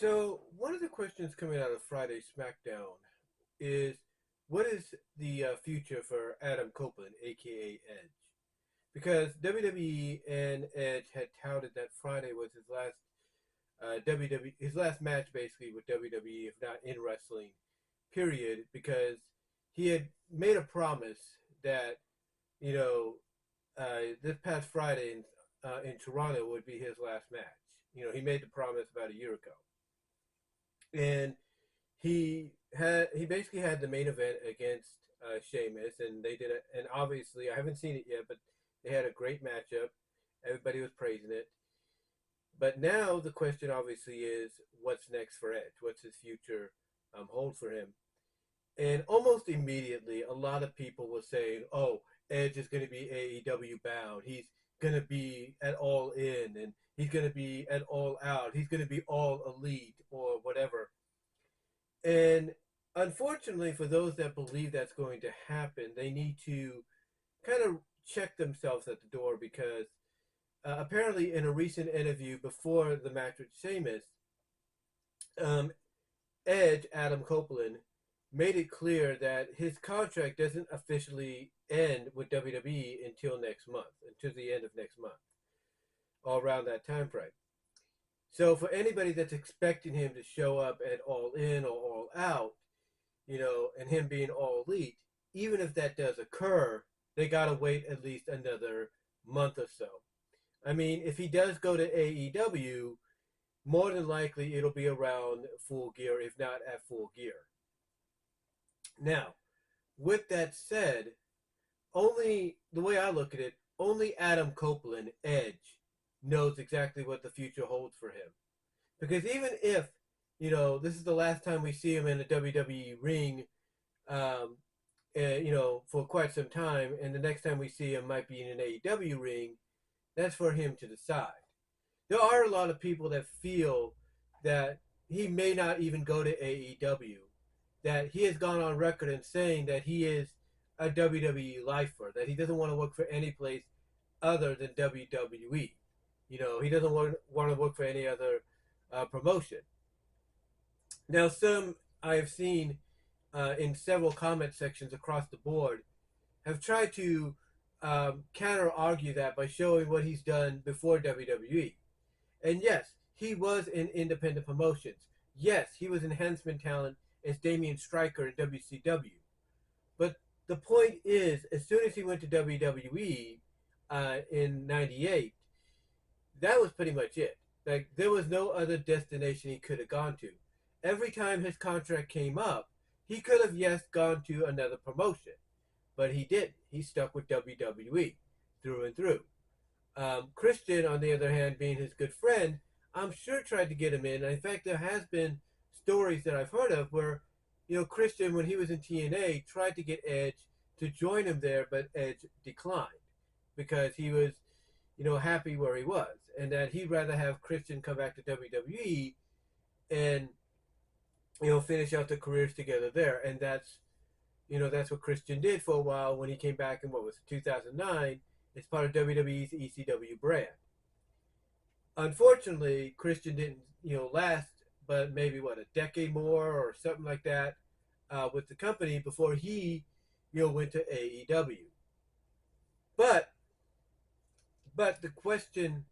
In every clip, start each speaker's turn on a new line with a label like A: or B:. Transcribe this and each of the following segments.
A: So one of the questions coming out of Friday Smackdown is, what is the future for Adam Copeland, aka Edge? Because WWE and Edge had touted that Friday was his last WWE, his last match basically with WWE, if not in wrestling, period. Because he had made a promise that you know this past Friday in Toronto would be his last match. He made the promise about a year ago, and he basically had the main event against Sheamus, and they did it. And obviously, I haven't seen it yet, but they had a great matchup. Everybody was praising it. But now the question obviously is, what's next for Edge? What's his future hold for him? And almost immediately, a lot of people were saying, "Oh, Edge is going to be AEW bound. He's going to be at All In, and he's going to be at All Out. He's going to be All Elite, or whatever." And unfortunately, for those that believe that's going to happen, they need to kind of check themselves at the door because apparently, in a recent interview before the match with Sheamus, um, Edge, Adam Copeland, made it clear that his contract doesn't officially end with WWE until next month, until the end of next month, all around that time frame. So for anybody that's expecting him to show up at All In or All Out, and him being All Elite, even if that does occur, they gotta wait at least another month or so. I mean, if he does go to AEW, more than likely it'll be around Full Gear, if not at Full Gear. Now, with that said, only the way I look at it, only Adam Copeland, Edge, knows exactly what the future holds for him. Because even if, this is the last time we see him in a WWE ring, um, for quite some time, and the next time we see him might be in an AEW ring, that's for him to decide. There are a lot of people that feel that he may not even go to AEW, that he has gone on record in saying that he is a WWE lifer, that he doesn't want to work for any place other than WWE. He doesn't want to work for any other promotion. Now, some I have seen in several comment sections across the board have tried to counter argue that by showing what he's done before WWE. And yes, he was in independent promotions. Yes, he was enhancement talent as Damian Stryker in WCW. But the point is, as soon as he went to WWE in '98, that was pretty much it. Like, there was no other destination he could have gone to. Every time his contract came up, he could have, yes, gone to another promotion. But he didn't. He stuck with WWE through and through. Christian, on the other hand, being his good friend, I'm sure tried to get him in. In fact, there has been stories that I've heard of where, Christian, when he was in TNA, tried to get Edge to join him there, but Edge declined because he was, happy where he was, and that he'd rather have Christian come back to WWE and, finish out their careers together there. And that's what Christian did for a while when he came back in, what was it, 2009, as part of WWE's ECW brand. Unfortunately, Christian didn't, last, but maybe what, a decade more or something like that with the company before he, went to AEW. But the question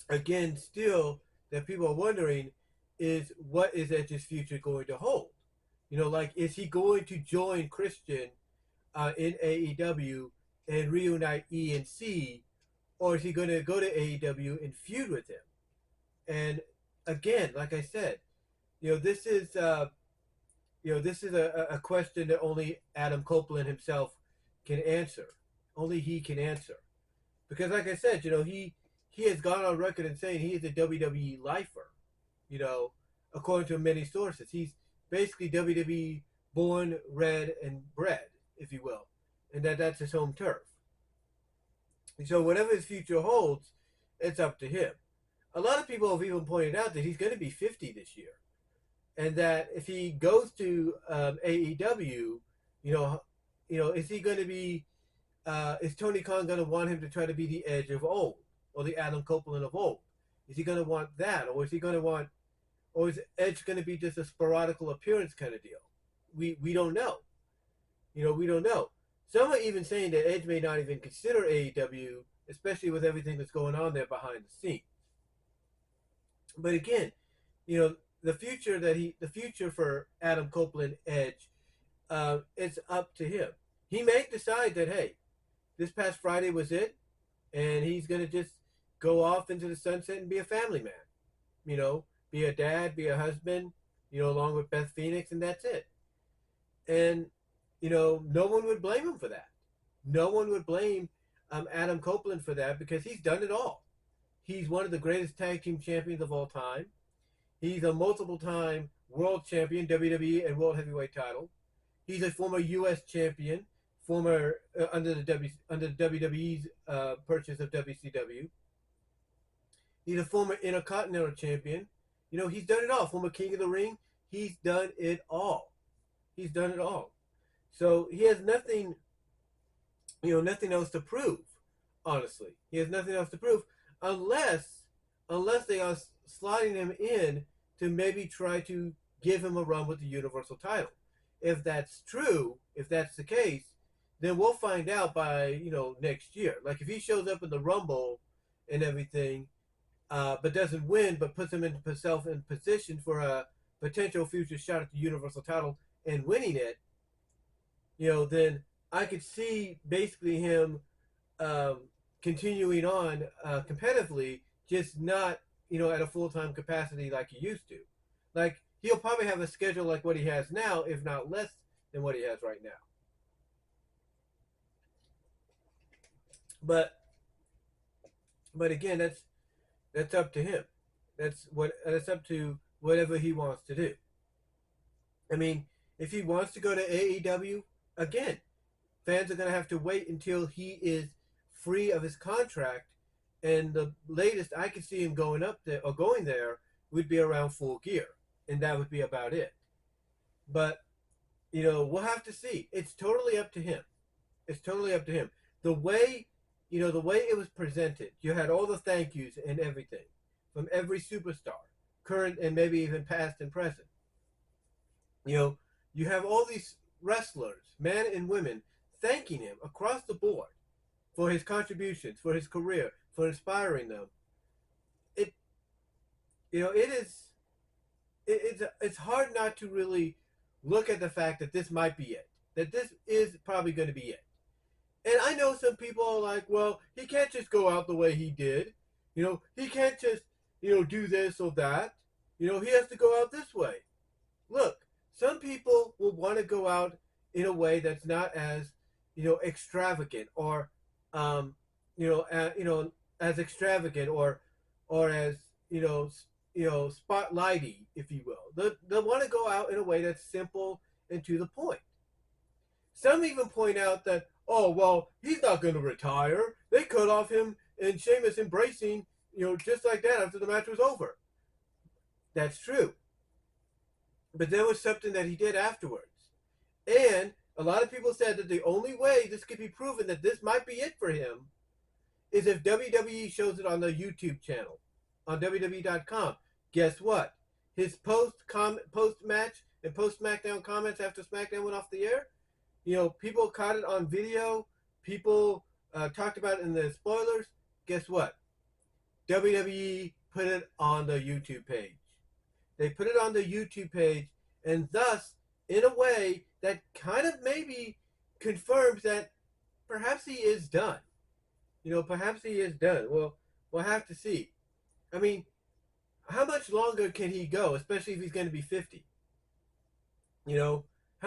A: again, still that people are wondering is, what is Edge's future going to hold? Like, is he going to join Christian in AEW and reunite E and C, or is he going to go to AEW and feud with him? And again, like I said, this is a question that only Adam Copeland himself can answer. Only he can answer, because like I said, he has gone on record and saying he is a WWE lifer. According to many sources, he's basically WWE born, bred, and bred, if you will, and that's his home turf. So whatever his future holds, it's up to him. A lot of people have even pointed out that he's going to be 50 this year, and that if he goes to AEW, is he going to be? Is Tony Khan going to want him to try to be the Edge of old, or the Adam Copeland of old? Is he going to want that, or is he going to want, or is Edge going to be just a sporadical appearance kind of deal? We don't know. We don't know. Some are even saying that Edge may not even consider AEW, especially with everything that's going on there behind the scenes. But again, the future for Adam Copeland Edge, it's up to him. He may decide that, hey, this past Friday was it, and he's gonna just go off into the sunset and be a family man. Be a dad, be a husband, along with Beth Phoenix, and that's it. And no one would blame him for that. No one would blame Adam Copeland for that because he's done it all. He's one of the greatest tag team champions of all time. He's a multiple-time world champion, WWE and World Heavyweight title. He's a former U.S. champion, former under the WWE's purchase of WCW. He's a former Intercontinental champion. He's done it all. Former King of the Ring. He's done it all. He's done it all. So he has nothing, nothing else to prove. Honestly, he has nothing else to prove unless they are sliding him in to maybe try to give him a run with the Universal title. If that's true, if that's the case, then we'll find out by next year. Like if he shows up in the Rumble and everything, but doesn't win, but puts himself in position for a potential future shot at the Universal title and winning it, then I could see basically him continuing on competitively, just not at a full-time capacity like he used to. Like he'll probably have a schedule like what he has now, if not less than what he has right now. But again, that's up to him. That's up to whatever he wants to do. I mean, if he wants to go to AEW, again, fans are going to have to wait until he is free of his contract, and the latest I could see him going there would be around Full Gear, and that would be about it. But we'll have to see. It's totally up to him. It's totally up to him. The way it was presented, you had all the thank yous and everything from every superstar, current and maybe even past and present. You have all these wrestlers, men and women, thanking him across the board for his contributions, for his career, for inspiring them. It's hard not to really look at the fact that this might be it, that this is probably going to be it. And I know some people are like, well, he can't just go out the way he did. He can't just, do this or that. He has to go out this way. Look, some people will want to go out in a way that's not as, extravagant or, as extravagant or as, spotlighty, if you will. They'll want to go out in a way that's simple and to the point. Some even point out that, oh, well, he's not going to retire. They cut off him and Sheamus embracing, just like that after the match was over. That's true. But there was something that he did afterwards. And a lot of people said that the only way this could be proven that this might be it for him is if WWE shows it on their YouTube channel, on WWE.com. Guess what? His post-match and post-Smackdown comments after Smackdown went off the air, people caught it on video. People talked about it in the spoilers. Guess what? WWE put it on the YouTube page. They put it on the YouTube page, and thus, in a way, that kind of maybe confirms that perhaps he is done. Perhaps he is done. Well, we'll have to see. I mean, how much longer can he go, especially if he's going to be 50? How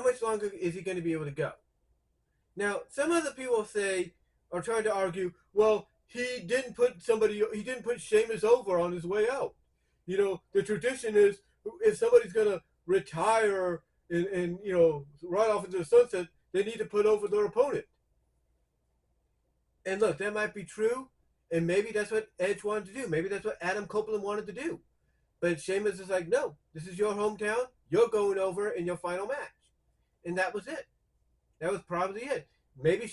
A: much longer is he going to be able to go? Now, some other people are trying to argue, well, he didn't put Sheamus over on his way out. The tradition is if somebody's going to retire and right off into the sunset, they need to put over their opponent. And look, that might be true, and maybe that's what Edge wanted to do. Maybe that's what Adam Copeland wanted to do. But Sheamus is like, no, this is your hometown. You're going over in your final match. And that was it. That was probably it. Maybe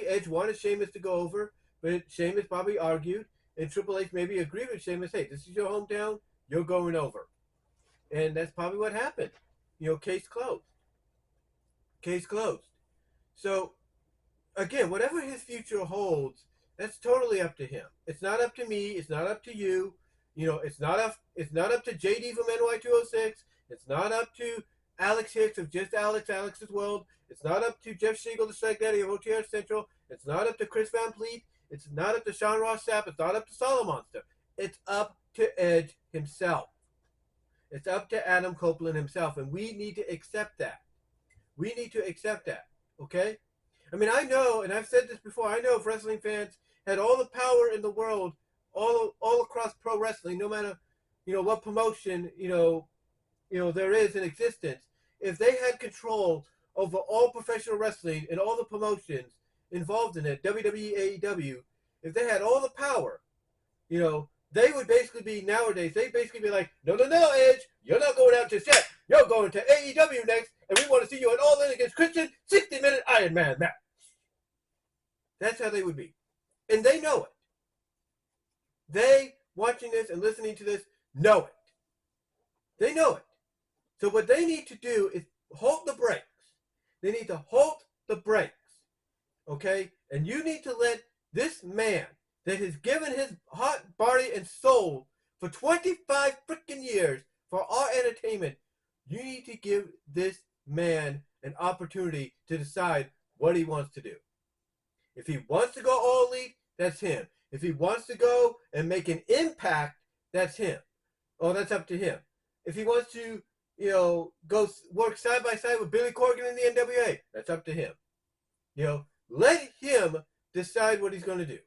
A: Edge wanted Sheamus to go over, but Sheamus probably argued, and Triple H maybe agreed with Sheamus, hey, this is your hometown, you're going over. And that's probably what happened. You know, case closed. Case closed. So again, whatever his future holds, that's totally up to him. It's not up to me. It's not up to you. You know, it's not up. It's not up to JD from NY206. It's not up to Alex Hicks of Just Alex's World. It's not up to Jeff Siegel, the Strike Daddy of OTR Central. It's not up to Chris Van Vliet. It's not up to Sean Ross Sapp. It's not up to Solomonster. It's up to Edge himself. It's up to Adam Copeland himself, and we need to accept that. We need to accept that. Okay? I mean, I know, and I've said this before, I know if wrestling fans had all the power in the world, all across pro wrestling, no matter, you know, what promotion, there is in existence, if they had control over all professional wrestling and all the promotions involved in it, WWE, AEW, if they had all the power, you know, they would basically be, nowadays, they'd basically be like, no, Edge, you're not going out just yet. You're going to AEW next, and we want to see you at All In against Christian, 60-minute Iron Man match. That's how they would be. And they know it. They, watching this and listening to this, know it. They know it. So what they need to do is hold the brakes. They need to hold the brakes. Okay? And you need to let this man that has given his heart, body, and soul for 25 freaking years for our entertainment, you need to give this man an opportunity to decide what he wants to do. If he wants to go all elite, that's him. If he wants to go and make an impact, that's him. Oh, that's up to him. If he wants to, go work side by side with Billy Corgan in the NWA, that's up to him. Let him decide what he's going to do.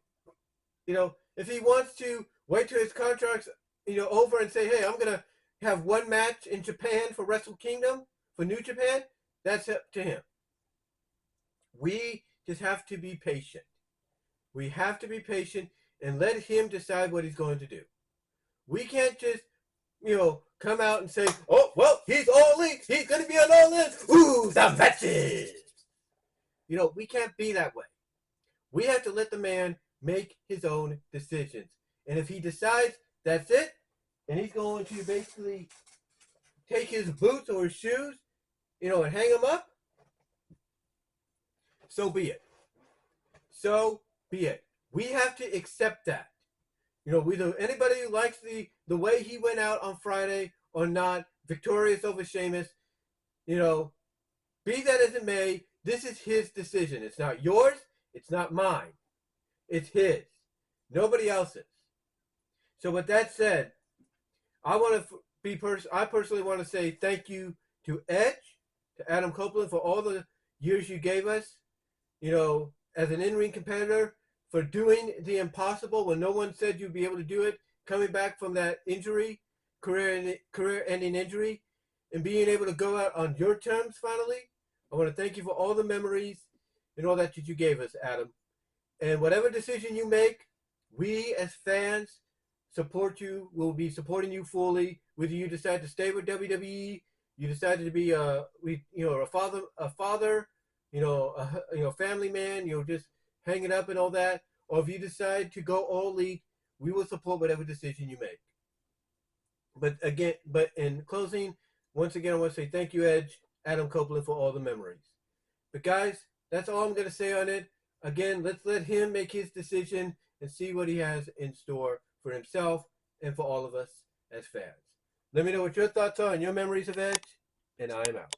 A: If he wants to wait till his contract's, over and say, hey, I'm going to have one match in Japan for Wrestle Kingdom, for New Japan, that's up to him. We just have to be patient. We have to be patient and let him decide what he's going to do. We can't just, come out and say, oh, well, he's all in. He's going to be on All In. Ooh, the matches. We can't be that way. We have to let the man make his own decisions. And if he decides that's it, and he's going to basically take his boots or his shoes, and hang them up, so be it. So be it. We have to accept that. Anybody who likes the way he went out on Friday or not, victorious over Sheamus, be that as it may, this is his decision. It's not yours. It's not mine. It's his. Nobody else's. So with that said, I personally want to say thank you to Edge, to Adam Copeland for all the years you gave us, as an in-ring competitor, for doing the impossible when no one said you'd be able to do it, coming back from that injury, career-ending injury, and being able to go out on your terms finally. I want to thank you for all the memories and all that you gave us, Adam. And whatever decision you make, we as fans support you. We'll be supporting you fully. Whether you decide to stay with WWE, you decided to be a father, family man, just hang it up and all that, or if you decide to go all elite, we will support whatever decision you make. But in closing, once again, I want to say thank you, Edge, Adam Copeland, for all the memories. But guys, that's all I'm going to say on it. Again, let's let him make his decision and see what he has in store for himself and for all of us as fans. Let me know what your thoughts are and your memories of Edge, and I am out.